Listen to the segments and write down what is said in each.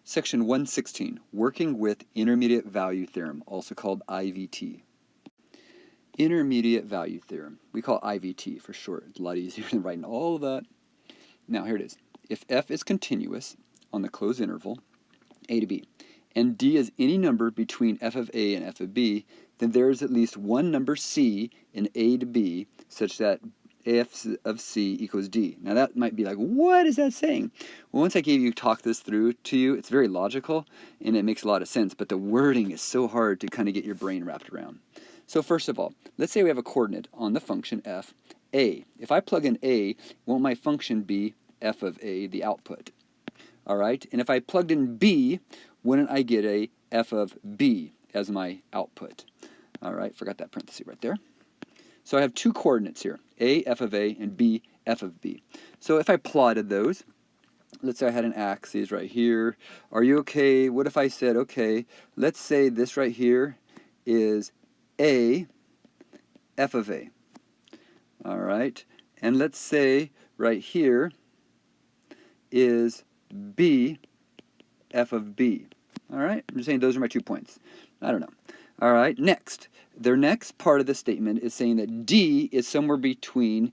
Section 116, Working with Intermediate Value Theorem, also called IVT. Intermediate Value Theorem. We call it IVT for short. It's a lot easier than writing all of that. Now here it is. If f is continuous on the closed interval, a to b, and d is any number between f of a and f of b, then there is at least one number c in a to b such that f of c equals d. Now that might be like, what is that saying? Well, once I talk this through to you, it's very logical and it makes a lot of sense, but the wording is so hard to kind of get your brain wrapped around. So first of all, let's say we have a coordinate on the function f, a. If I plug in a, won't my function be f of a, the output? All right, and if I plugged in b, wouldn't I get a f of b as my output? All right, forgot that parenthesis right there. So I have two coordinates here, a, f of a, and b, f of b. So if I plotted those, let's say I had an axis right here. Are you okay? What if I said, okay, let's say this right here is a, f of a. All right, and let's say right here is b, f of b. All right, I'm just saying those are my 2 points. I don't know. All right, next. Their next part of the statement is saying that d is somewhere between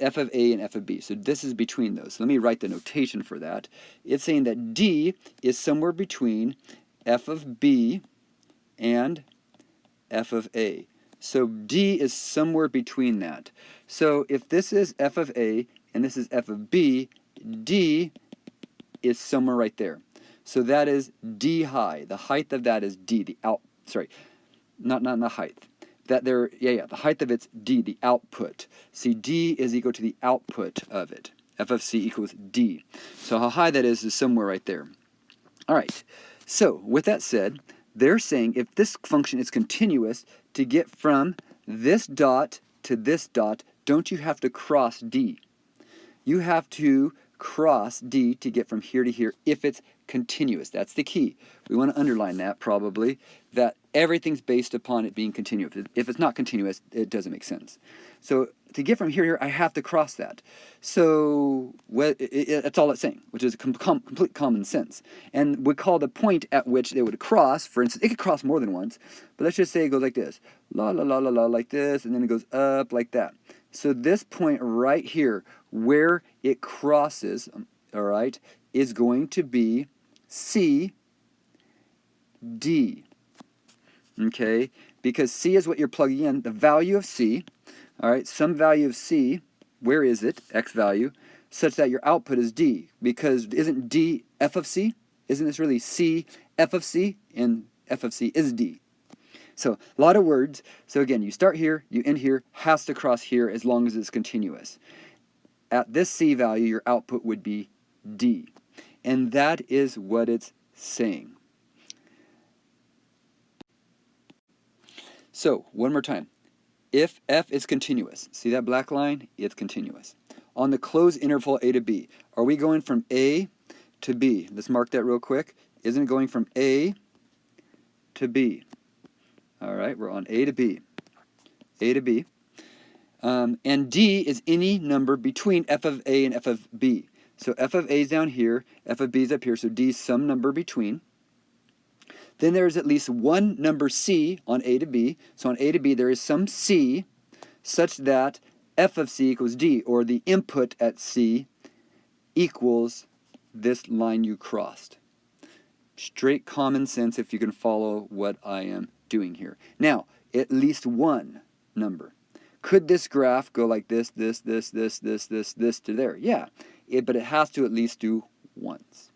f of a and f of b. So this is between those. So let me write the notation for that. It's saying that d is somewhere between f of b and f of a. So d is somewhere between that. So if this is f of a and this is f of b, d is somewhere right there. So that is d high. The height of that is d, the out, sorry, not the height. That there, the height of it's d, the output. See, d is equal to the output of it. F of c equals d. So how high that is somewhere right there. All right, so with that said, they're saying if this function is continuous, to get from this dot to this dot, don't you have to cross d? You have to cross d to get from here to here if it's continuous. That's the key. We want to underline that probably, that everything's based upon it being continuous. If it's not continuous, it doesn't make sense. So to get from here to here, I have to cross that. So that's all it's saying, which is complete common sense. And we call the point at which it would cross, for instance, it could cross more than once, but let's just say it goes like this, la la la la la, like this, and then it goes up like that. So this point right here, where it crosses, all right, is going to be C, D, okay? Because C is what you're plugging in, the value of C, all right, some value of C, where is it, X value, such that your output is D, because isn't D F of C? Isn't this really C, F of C, and F of C is D? So a lot of words. So again, you start here, you end here, has to cross here as long as it's continuous. At this C value, your output would be D. And that is what it's saying. So, one more time. If f is continuous, see that black line? It's continuous. On the closed interval a to b, are we going from a to b? Let's mark that real quick. Isn't it going from a to b? All right, we're on a to b. A to b. And d is any number between f of a and f of b. So f of a is down here, f of b is up here, so d is some number between. Then there is at least one number c on a to b. So on a to b there is some c such that f of c equals d, or the input at c equals this line you crossed. Straight common sense if you can follow what I am doing here. Now, at least one number. Could this graph go like this to there? Yeah, but it has to at least do once.